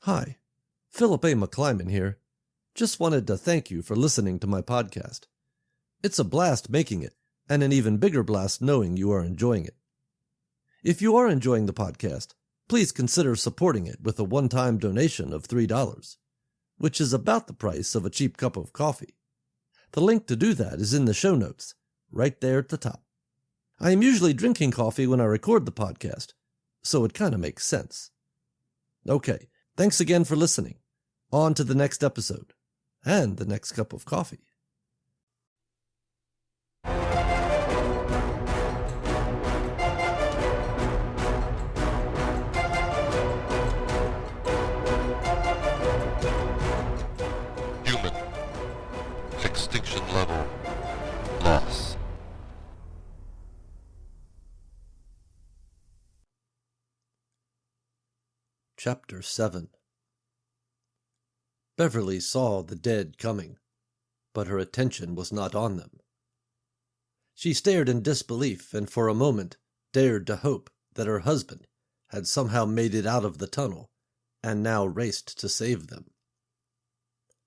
Hi, Philip A. McClyman here. Just wanted to thank you for listening to my podcast. It's a blast making it, and an even bigger blast knowing you are enjoying it. If you are enjoying the podcast, please consider supporting it with a one-time donation of $3, which is about the price of a cheap cup of coffee. The link to do that is in the show notes, right there at the top. I am usually drinking coffee when I record the podcast, so it kind of makes sense. Okay, thanks again for listening. On to the next episode, and the next cup of coffee. Human. Extinction level. Loss. Chapter 7. Beverly saw the dead coming, but her attention was not on them. She stared in disbelief and for a moment dared to hope that her husband had somehow made it out of the tunnel and now raced to save them.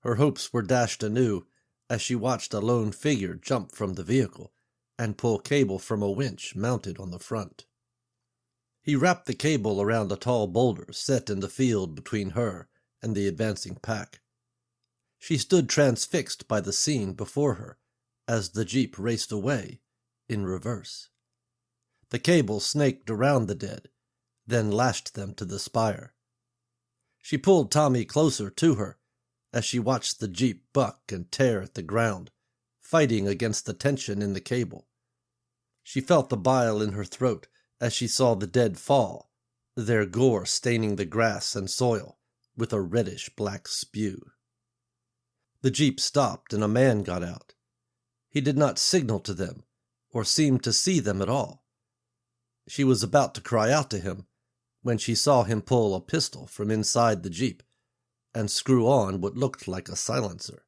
Her hopes were dashed anew as she watched a lone figure jump from the vehicle and pull cable from a winch mounted on the front. He wrapped the cable around a tall boulder set in the field between her and the advancing pack. She stood transfixed by the scene before her as the jeep raced away in reverse. The cable snaked around the dead, then lashed them to the spire. She pulled Tommy closer to her as she watched the jeep buck and tear at the ground, fighting against the tension in the cable. She felt the bile in her throat as she saw the dead fall, their gore staining the grass and soil with a reddish-black spew. The jeep stopped and a man got out. He did not signal to them, or seem to see them at all. She was about to cry out to him when she saw him pull a pistol from inside the jeep and screw on what looked like a silencer.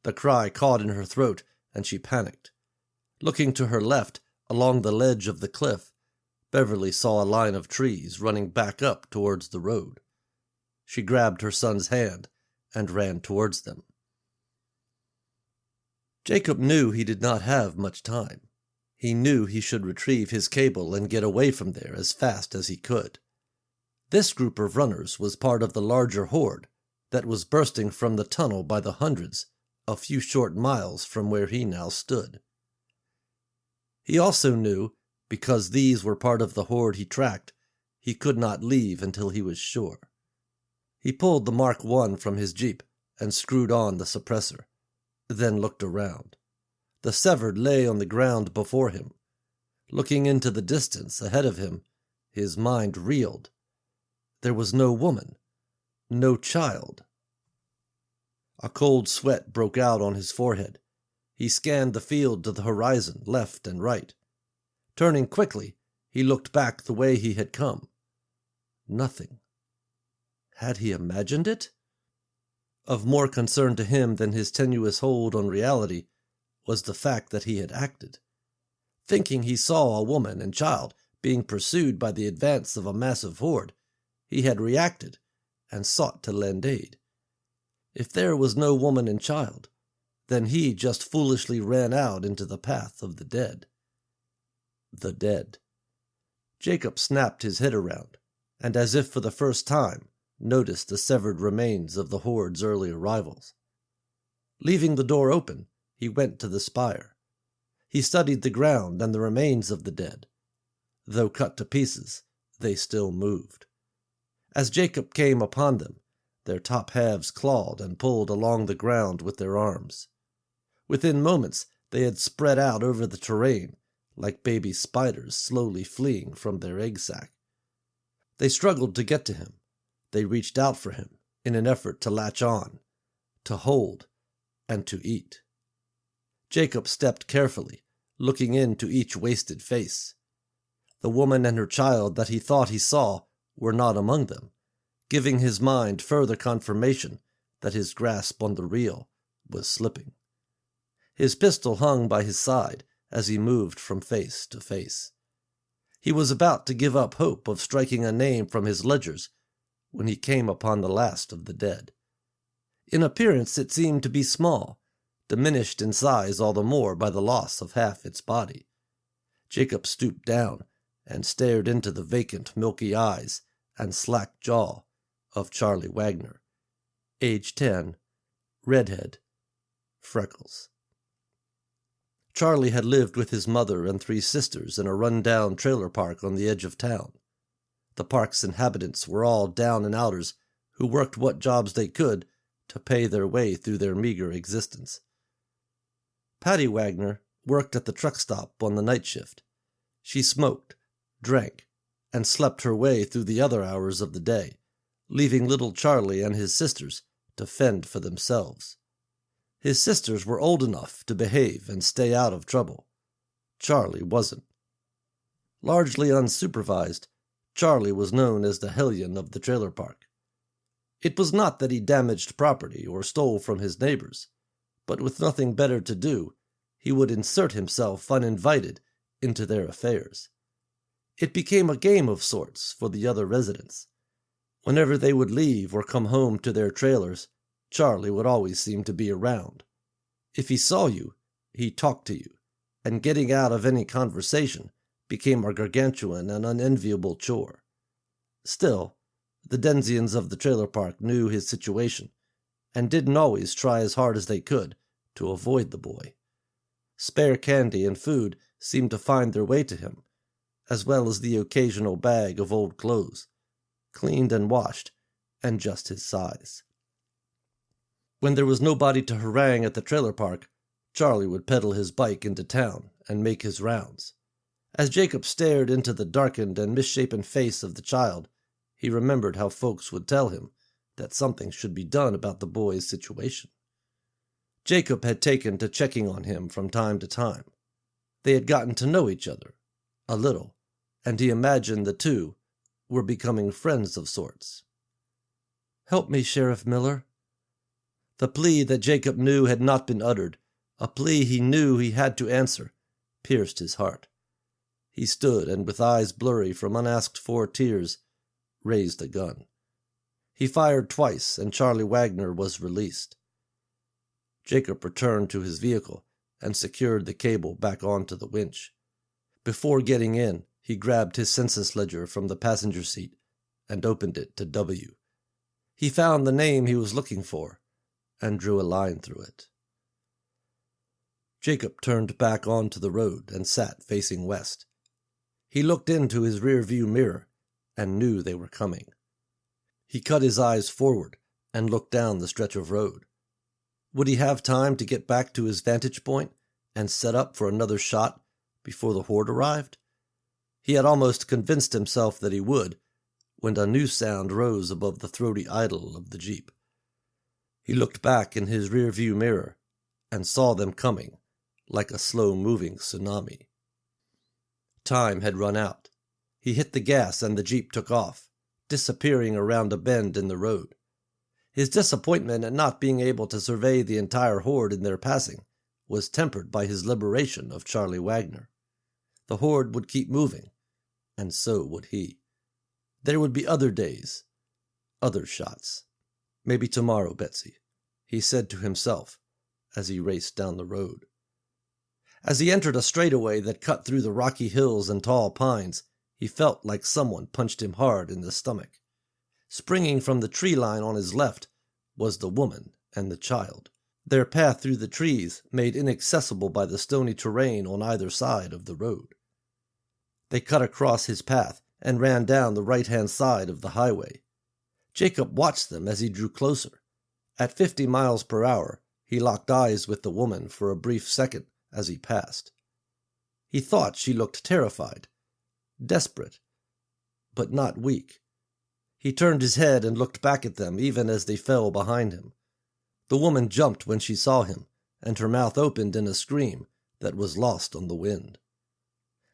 The cry caught in her throat and she panicked. Looking to her left, along the ledge of the cliff, Beverly saw a line of trees running back up towards the road. She grabbed her son's hand and ran towards them. Jacob knew he did not have much time. He knew he should retrieve his cable and get away from there as fast as he could. This group of runners was part of the larger horde that was bursting from the tunnel by the hundreds a few short miles from where he now stood. He also knew, because these were part of the horde he tracked, he could not leave until he was sure. He pulled the Mark I from his jeep and screwed on the suppressor, then looked around. The Severed lay on the ground before him. Looking into the distance ahead of him, his mind reeled. There was no woman, no child. A cold sweat broke out on his forehead. He scanned the field to the horizon, left and right. Turning quickly, he looked back the way he had come. Nothing. Had he imagined it? Of more concern to him than his tenuous hold on reality was the fact that he had acted. Thinking he saw a woman and child being pursued by the advance of a massive horde, he had reacted and sought to lend aid. If there was no woman and child, then he just foolishly ran out into the path of the dead. The dead. Jacob snapped his head around, and as if for the first time, noticed the severed remains of the horde's early arrivals. Leaving the door open, he went to the spire. He studied the ground and the remains of the dead. Though cut to pieces, they still moved. As Jacob came upon them, their top halves clawed and pulled along the ground with their arms. Within moments, they had spread out over the terrain, like baby spiders slowly fleeing from their egg sac. They struggled to get to him. They reached out for him in an effort to latch on, to hold, and to eat. Jacob stepped carefully, looking into each wasted face. The woman and her child that he thought he saw were not among them, giving his mind further confirmation that his grasp on the real was slipping. His pistol hung by his side as he moved from face to face. He was about to give up hope of striking a name from his ledgers when he came upon the last of the dead. In appearance it seemed to be small, diminished in size all the more by the loss of half its body. Jacob stooped down and stared into the vacant, milky eyes and slack jaw of Charlie Wagner, age 10, redhead, freckles. Charlie had lived with his mother and 3 sisters in a run-down trailer park on the edge of town. The park's inhabitants were all down-and-outers who worked what jobs they could to pay their way through their meager existence. Patty Wagner worked at the truck stop on the night shift. She smoked, drank, and slept her way through the other hours of the day, leaving little Charlie and his sisters to fend for themselves. His sisters were old enough to behave and stay out of trouble. Charlie wasn't. Largely unsupervised, Charlie was known as the hellion of the trailer park. It was not that he damaged property or stole from his neighbors, but with nothing better to do, he would insert himself uninvited into their affairs. It became a game of sorts for the other residents. Whenever they would leave or come home to their trailers, Charlie would always seem to be around. If he saw you, he talked to you, and getting out of any conversation became a gargantuan and unenviable chore. Still, the Denzians of the trailer park knew his situation, and didn't always try as hard as they could to avoid the boy. Spare candy and food seemed to find their way to him, as well as the occasional bag of old clothes, cleaned and washed, and just his size. When there was nobody to harangue at the trailer park, Charlie would pedal his bike into town and make his rounds. As Jacob stared into the darkened and misshapen face of the child, he remembered how folks would tell him that something should be done about the boy's situation. Jacob had taken to checking on him from time to time. They had gotten to know each other, a little, and he imagined the two were becoming friends of sorts. "Help me, Sheriff Miller." The plea that Jacob knew had not been uttered, a plea he knew he had to answer, pierced his heart. He stood and, with eyes blurry from unasked-for tears, raised a gun. He fired twice, and Charlie Wagner was released. Jacob returned to his vehicle and secured the cable back onto the winch. Before getting in, he grabbed his census ledger from the passenger seat and opened it to W. He found the name he was looking for and drew a line through it. Jacob turned back onto the road and sat facing west. He looked into his rear-view mirror and knew they were coming. He cut his eyes forward and looked down the stretch of road. Would he have time to get back to his vantage point and set up for another shot before the horde arrived? He had almost convinced himself that he would, when a new sound rose above the throaty idle of the Jeep. He looked back in his rear-view mirror and saw them coming like a slow-moving tsunami. Time had run out. He hit the gas and the Jeep took off, disappearing around a bend in the road. His disappointment at not being able to survey the entire horde in their passing was tempered by his liberation of Charlie Wagner. The horde would keep moving, and so would he. There would be other days, other shots. "Maybe tomorrow, Betsy," he said to himself as he raced down the road. As he entered a straightaway that cut through the rocky hills and tall pines, he felt like someone punched him hard in the stomach. Springing from the tree line on his left was the woman and the child, their path through the trees made inaccessible by the stony terrain on either side of the road. They cut across his path and ran down the right-hand side of the highway. Jacob watched them as he drew closer. At 50 miles per hour, he locked eyes with the woman for a brief second as he passed. He thought she looked terrified, desperate, but not weak. He turned his head and looked back at them even as they fell behind him. The woman jumped when she saw him, and her mouth opened in a scream that was lost on the wind.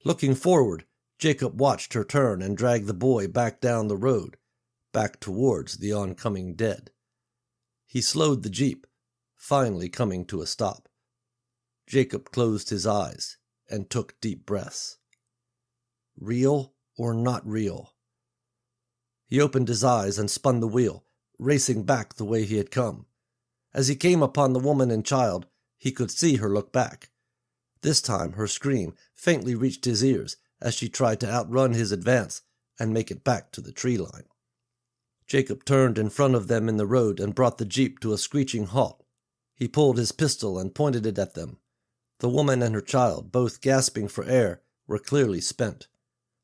Looking forward, Jacob watched her turn and drag the boy back down the road, back towards the oncoming dead. He slowed the Jeep, finally coming to a stop. Jacob closed his eyes and took deep breaths. Real or not real? He opened his eyes and spun the wheel, racing back the way he had come. As he came upon the woman and child, he could see her look back. This time her scream faintly reached his ears as she tried to outrun his advance and make it back to the tree line. Jacob turned in front of them in the road and brought the jeep to a screeching halt. He pulled his pistol and pointed it at them. The woman and her child, both gasping for air, were clearly spent.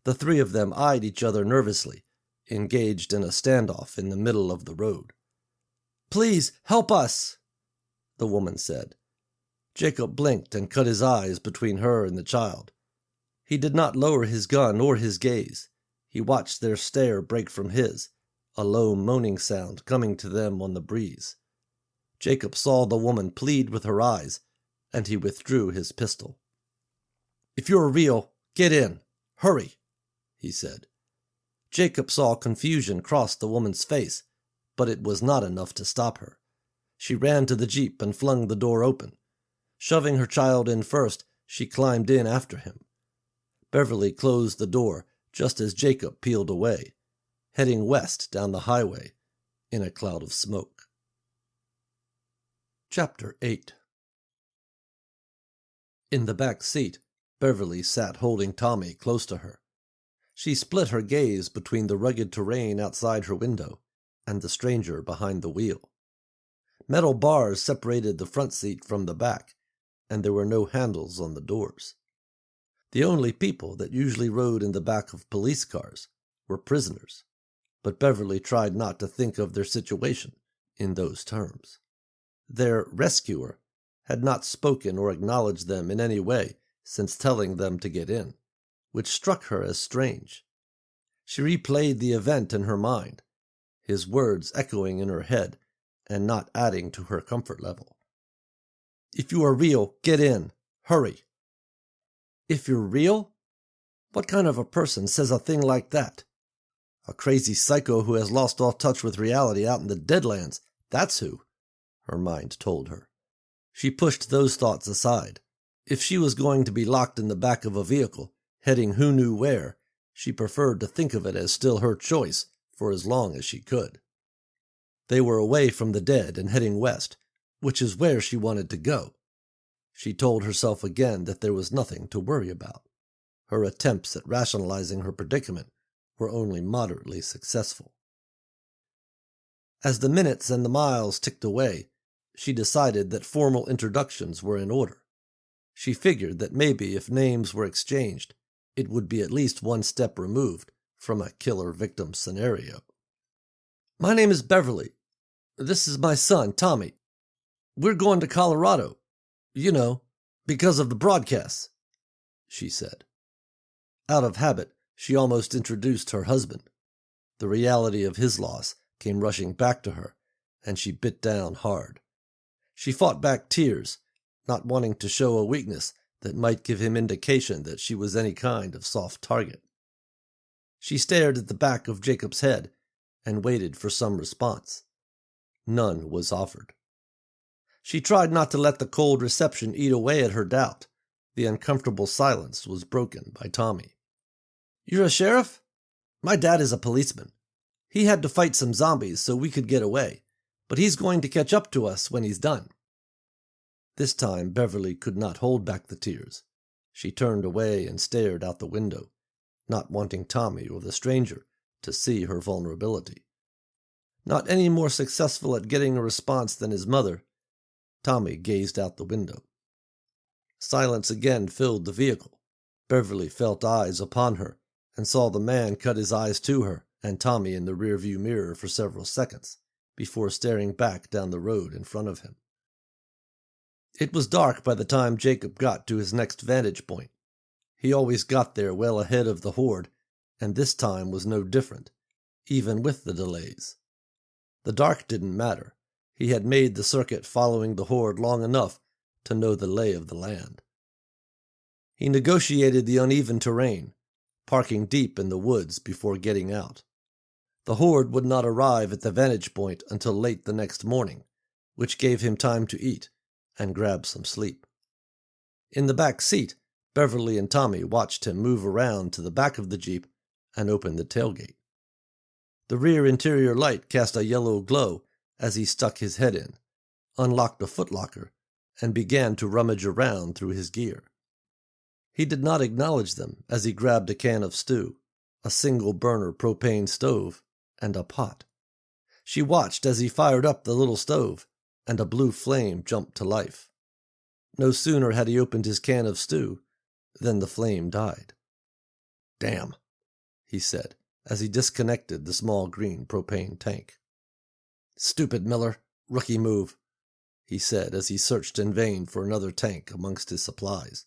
The three of them eyed each other nervously, engaged in a standoff in the middle of the road. "Please, help us," the woman said. Jacob blinked and cut his eyes between her and the child. He did not lower his gun or his gaze. He watched their stare break from his, a low moaning sound coming to them on the breeze. Jacob saw the woman plead with her eyes, and he withdrew his pistol. "If you're real, get in. Hurry," he said. Jacob saw confusion cross the woman's face, but it was not enough to stop her. She ran to the jeep and flung the door open. Shoving her child in first, she climbed in after him. Beverly closed the door just as Jacob peeled away, heading west down the highway in a cloud of smoke. Chapter 8. In the back seat, Beverly sat holding Tommy close to her. She split her gaze between the rugged terrain outside her window and the stranger behind the wheel. Metal bars separated the front seat from the back, and there were no handles on the doors. The only people that usually rode in the back of police cars were prisoners, but Beverly tried not to think of their situation in those terms. Their rescuer had not spoken or acknowledged them in any way since telling them to get in, which struck her as strange. She replayed the event in her mind, his words echoing in her head and not adding to her comfort level. "If you are real, get in. Hurry." If you're real? What kind of a person says a thing like that? A crazy psycho who has lost all touch with reality out in the Deadlands, that's who, her mind told her. She pushed those thoughts aside. If she was going to be locked in the back of a vehicle, heading who knew where, she preferred to think of it as still her choice for as long as she could. They were away from the dead and heading west, which is where she wanted to go. She told herself again that there was nothing to worry about. Her attempts at rationalizing her predicament were only moderately successful. As the minutes and the miles ticked away, she decided that formal introductions were in order. She figured that maybe if names were exchanged, it would be at least one step removed from a killer-victim scenario. "My name is Beverly. This is my son, Tommy. We're going to Colorado. You know, because of the broadcasts," she said. Out of habit, she almost introduced her husband. The reality of his loss came rushing back to her, and she bit down hard. She fought back tears, not wanting to show a weakness that might give him indication that she was any kind of soft target. She stared at the back of Jacob's head and waited for some response. None was offered. She tried not to let the cold reception eat away at her doubt. The uncomfortable silence was broken by Tommy. "You're a sheriff? My dad is a policeman. He had to fight some zombies so we could get away, but he's going to catch up to us when he's done." This time Beverly could not hold back the tears. She turned away and stared out the window, not wanting Tommy or the stranger to see her vulnerability. Not any more successful at getting a response than his mother, Tommy gazed out the window. Silence again filled the vehicle. Beverly felt eyes upon her and saw the man cut his eyes to her and Tommy in the rearview mirror for several seconds before staring back down the road in front of him. It was dark by the time Jacob got to his next vantage point. He always got there well ahead of the horde, and this time was no different, even with the delays. The dark didn't matter. He had made the circuit following the horde long enough to know the lay of the land. He negotiated the uneven terrain, parking deep in the woods before getting out. The horde would not arrive at the vantage point until late the next morning, which gave him time to eat and grab some sleep. In the back seat, Beverly and Tommy watched him move around to the back of the Jeep and open the tailgate. The rear interior light cast a yellow glow as he stuck his head in, unlocked a footlocker, and began to rummage around through his gear. He did not acknowledge them as he grabbed a can of stew, a single-burner propane stove, and a pot. She watched as he fired up the little stove, and a blue flame jumped to life. No sooner had he opened his can of stew than the flame died. "Damn," he said as he disconnected the small green propane tank. "Stupid Miller, rookie move," he said as he searched in vain for another tank amongst his supplies.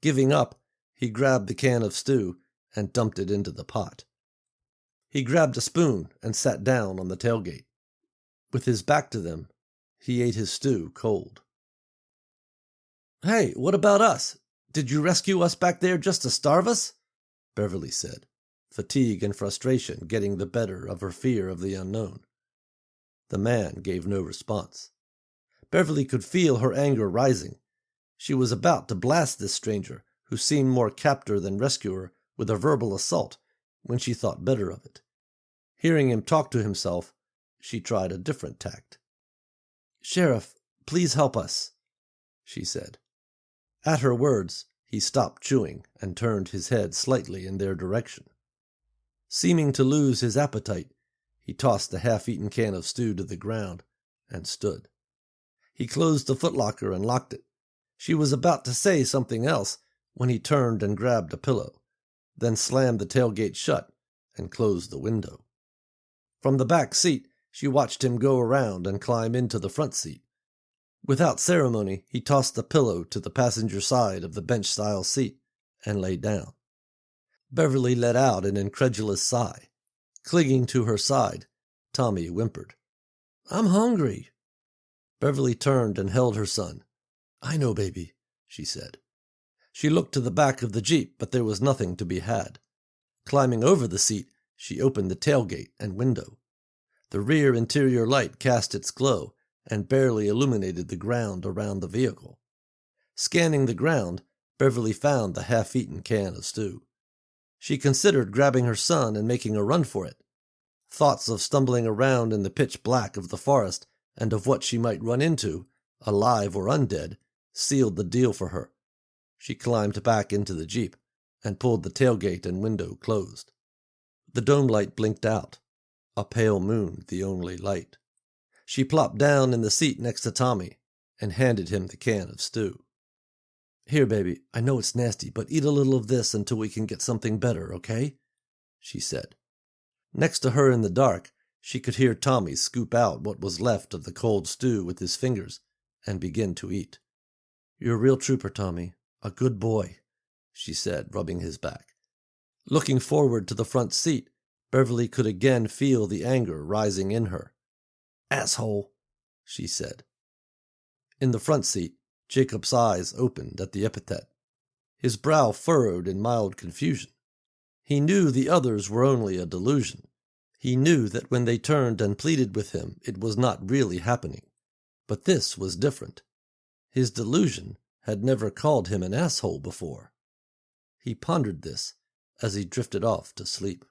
Giving up, he grabbed the can of stew and dumped it into the pot. He grabbed a spoon and sat down on the tailgate. With his back to them, he ate his stew cold. "Hey, what about us? Did you rescue us back there just to starve us?" Beverly said, fatigue and frustration getting the better of her fear of the unknown. The man gave no response. Beverly could feel her anger rising. She was about to blast this stranger, who seemed more captor than rescuer, with a verbal assault, when she thought better of it. Hearing him talk to himself, she tried a different tact. "Sheriff, please help us," she said. At her words, he stopped chewing and turned his head slightly in their direction. Seeming to lose his appetite, he tossed the half-eaten can of stew to the ground and stood. He closed the footlocker and locked it. She was about to say something else when he turned and grabbed a pillow, then slammed the tailgate shut and closed the window. From the back seat, she watched him go around and climb into the front seat. Without ceremony, he tossed the pillow to the passenger side of the bench-style seat and lay down. Beverly let out an incredulous sigh. Clinging to her side, Tommy whimpered, "I'm hungry." Beverly turned and held her son. "I know, baby," she said. She looked to the back of the Jeep, but there was nothing to be had. Climbing over the seat, she opened the tailgate and window. The rear interior light cast its glow and barely illuminated the ground around the vehicle. Scanning the ground, Beverly found the half-eaten can of stew. She considered grabbing her son and making a run for it. Thoughts of stumbling around in the pitch black of the forest and of what she might run into, alive or undead, sealed the deal for her. She climbed back into the Jeep and pulled the tailgate and window closed. The dome light blinked out, a pale moon the only light. She plopped down in the seat next to Tommy and handed him the can of stew. "Here, baby, I know it's nasty, but eat a little of this until we can get something better, okay?" she said. Next to her in the dark, she could hear Tommy scoop out what was left of the cold stew with his fingers and begin to eat. "You're a real trooper, Tommy. A good boy," she said, rubbing his back. Looking forward to the front seat, Beverly could again feel the anger rising in her. "Asshole," she said. In the front seat, Jacob's eyes opened at the epithet. His brow furrowed in mild confusion. He knew the others were only a delusion. He knew that when they turned and pleaded with him, it was not really happening. But this was different. His delusion had never called him an asshole before. He pondered this as he drifted off to sleep.